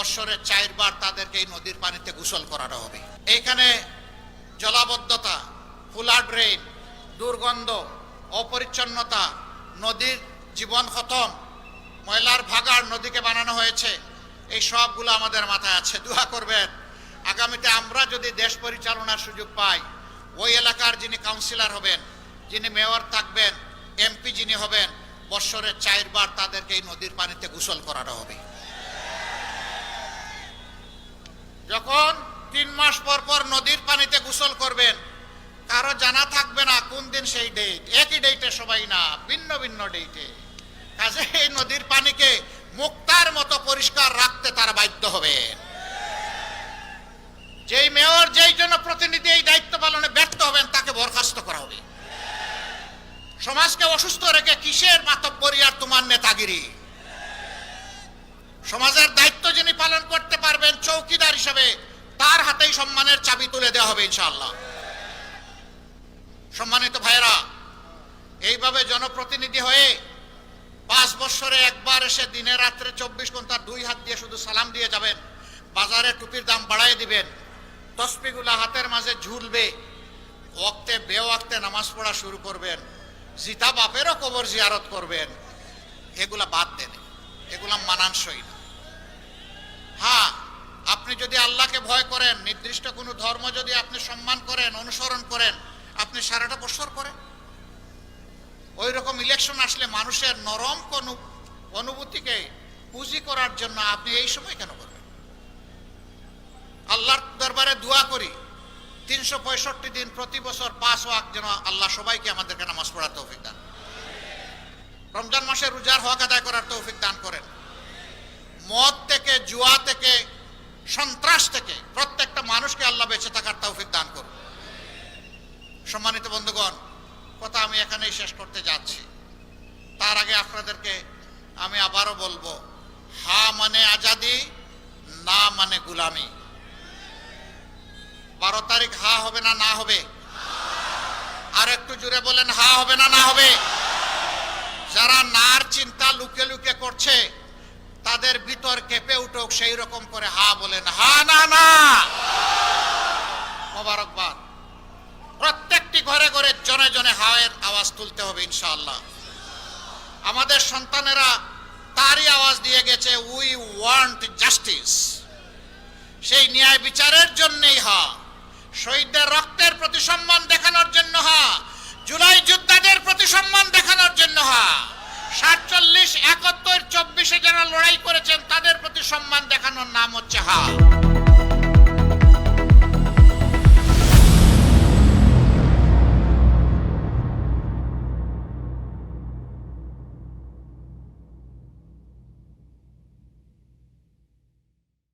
বছরে 4 বার তাদেরকে এই নদীর পানিতে গোসল করানো হবে। এইখানে জলাবদ্ধতা, ফ্লাড রেইন, দুর্গন্ধ, অপরিচ্ছন্নতা, নদীর জীবন খতম, ময়লার ভাগাড় নদীকে বানানো হয়েছে, এই সবগুলো আমাদের মাথায় আছে। দোয়া করবেন আগামীতে আমরা যদি দেশ পরিচালনার সুযোগ পাই, ওই এলাকার যিনি কাউন্সিলর হবেন, যিনি মেয়র থাকবেন, এমপি যিনি হবেন, বছরে 4 বার তাদেরকে এই নদীর পানিতে গোসল করানো হবে। যখন 3 মাস পর পর নদীর পানিতে গোসল করবেন, কারো জানা থাকবে না কোন দিন সেই ডেট, একই ডেটে সবাই না, ভিন্ন ভিন্ন ডেটে। কাজে এই নদীর পানিকে মুক্তার মতো পরিষ্কার রাখতে তারা বাধ্য হবে। যেই মেয়র, যেই জনপ্রতিনিধি এই দায়িত্ব পালনে ব্যর্থ হবেন, তাকে বরখাস্ত করা হবে। সমাজকে অসুস্থ রেখে কিসের মাতব্বরি আর তোমার নেতাগিরি? সমাজের দায়িত্ব যিনি পালন করতে পারবেন চৌকিদার হিসেবে, তার হাতেই সম্মানের চাবি তুলে দেওয়া হবে ইনশাআল্লাহ। সম্মানিত ভাইরা, এইভাবে জনপ্রতিনিধি হয়ে 5 বছরে একবার এসে দিনে রাত্রে 24 ঘন্টা 2 হাত দিয়ে শুধু সালাম দিয়ে যাবেন, বাজারে টুপির দাম বাড়ায় দিবেন, তসবিগুলা হাতের মাঝে ঝুলবে, ওয়াক্তে বেওয়াক্তে নামাজ পড়া শুরু করবেন, জিতা বাপেরও কবর জিয়ারত করবেন, এগুলা বাদ দেন, এগুলা মানানসই না। হ্যাঁ, আপনি যদি আল্লাহকে ভয় করেন, নির্দিষ্ট কোনো ধর্ম যদি আপনি সম্মান করেন, অনুসরণ করেন, আপনি সারাটা বছর করেন। ওই রকম ইলেকশন আসলে মানুষের নরম কোন অনুভূতিকে পুঁজি করার জন্য আপনি এই সময় কেন করবেন? আল্লাহর দরবারে দোয়া করি 365 দিন প্রতি বছর 5 ওয়াক্ত যেন আল্লাহ সবাইকে আমাদেরকে নামাজ পড়ার তৌফিক দান, রমজান মাসে রোজার হক আদায় করার তৌফিক দান করেন, মদ থেকে, জুয়া থেকে, সন্ত্রাস থেকে প্রত্যেকটা মানুষকে আল্লাহ বেঁচে থাকার তৌফিক দান করুন। সম্মানিত বন্ধুগণ, কথা আমি এখানেই শেষ করতে যাচ্ছি। তার আগে আপনাদেরকে আমি আবারও বলবো, হা মানে আজাদি, না মানে গুলামি। 12 তারিখ হা হবে না না হবে? আর একটু জোরে বলেন, হা হবে না না হবে? যারা নার চিন্তা লুকে লুকে করছে, তাদের ভিতর কেঁপে উঠুক, সেই রকম করে হা বলেন, হা না না। মোবারকবাদ। প্রত্যেকটি ঘরে ঘরে জনে জনে হায়ের আওয়াজ তুলতে হবে ইনশাআল্লাহ। আমাদের সন্তানেরা তারই আওয়াজ দিয়ে গেছে, উই ওয়ান্ট জাস্টিস। সেই ন্যায় বিচারের জন্যই হা, শহীদদের রক্তের প্রতি সম্মান দেখানোর জন্য হা, জুলাই যোদ্ধাদের প্রতি সম্মান দেখানোর জন্য হা, 47, 71, 24 যারা লড়াই করেছেন তাদের প্রতি সম্মান দেখানোর নাম হচ্ছে হা।